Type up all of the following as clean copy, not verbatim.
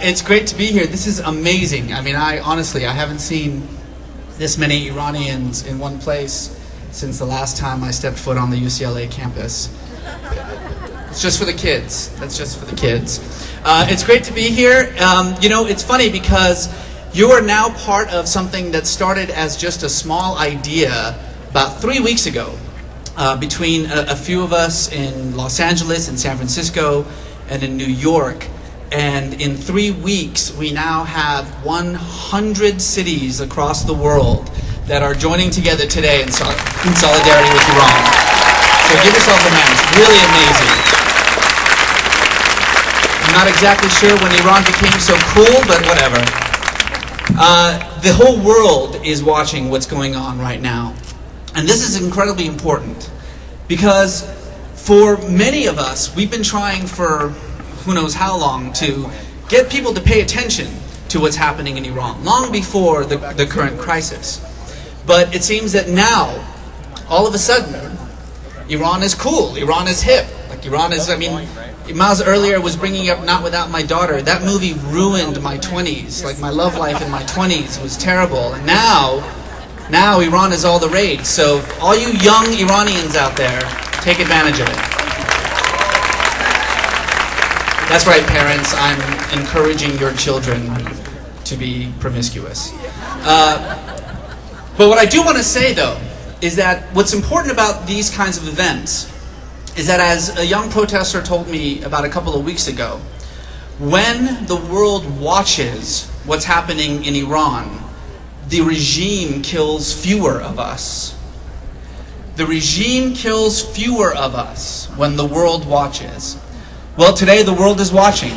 It's great to be here. This is amazing. I mean, honestly, I haven't seen this many Iranians in one place since the last time I stepped foot on the UCLA campus. It's just for the kids. That's just for the kids. It's great to be here. You know, it's funny because you are now part of something that started as just a small idea about 3 weeks ago between a few of us in Los Angeles, in San Francisco, and in New York. And in 3 weeks, we now have 100 cities across the world that are joining together today in solidarity with Iran. So give yourself a hand. It's really amazing. I'm not exactly sure when Iran became so cool, but whatever. The whole world is watching what's going on right now. And this is incredibly important because for many of us, we've been trying for who knows how long to get people to pay attention to what's happening in Iran, long before the current crisis. But it seems that now, all of a sudden, Iran is cool, Iran is hip. Like Iran is, I mean, Miles earlier was bringing up Not Without My Daughter. That movie ruined my 20s. Like my love life in my 20s was terrible. And now Iran is all the rage. So all you young Iranians out there, take advantage of it. That's right, parents. I'm encouraging your children to be promiscuous. But what I do want to say, though, is that what's important about these kinds of events is that, as a young protester told me about a couple of weeks ago, when the world watches what's happening in Iran, the regime kills fewer of us. The regime kills fewer of us when the world watches. Well, today the world is watching.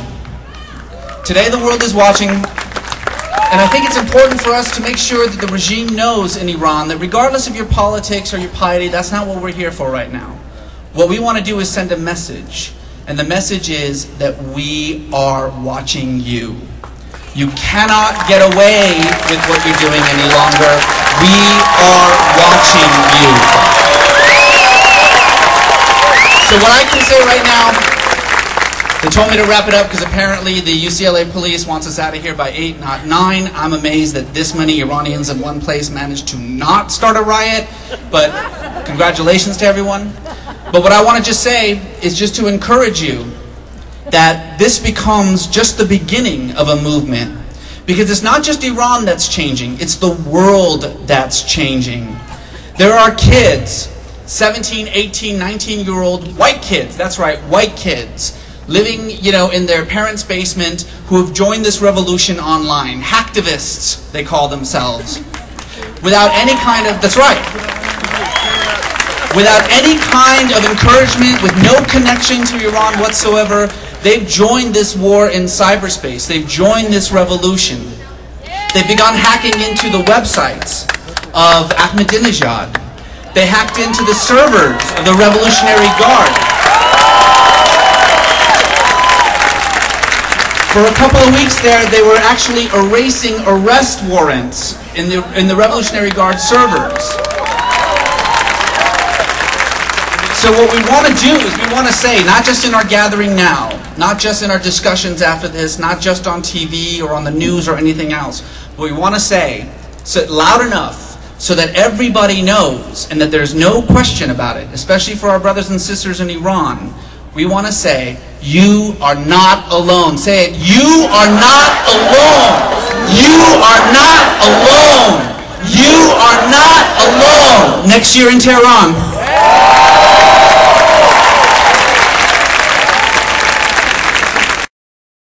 Today the world is watching, and I think it's important for us to make sure that the regime knows in Iran that regardless of your politics or your piety, that's not what we're here for right now. What we want to do is send a message, and the message is that we are watching you. You cannot get away with what you're doing any longer. We are watching you. So what I can say right now, they told me to wrap it up because apparently the UCLA police wants us out of here by 8, not 9. I'm amazed that this many Iranians in one place managed to not start a riot, but congratulations to everyone. But what I want to just say is just to encourage you that this becomes just the beginning of a movement. Because it's not just Iran that's changing, it's the world that's changing. There are kids, 17, 18, 19-year-old white kids, that's right, white kids, living, you know, in their parents' basement who have joined this revolution online. Hacktivists, they call themselves. Without any kind of, that's right, without any kind of encouragement, with no connection to Iran whatsoever, they've joined this war in cyberspace. They've joined this revolution. They've begun hacking into the websites of Ahmadinejad. They hacked into the servers of the Revolutionary Guard. For a couple of weeks there, they were actually erasing arrest warrants in the Revolutionary Guard servers. So what we want to do is we want to say, not just in our gathering now, not just in our discussions after this, not just on TV or on the news or anything else, but we want to say loud enough so that everybody knows and that there's no question about it, especially for our brothers and sisters in Iran. We want to say, you are not alone. Say it, you are not alone. You are not alone. You are not alone. Next year in Tehran.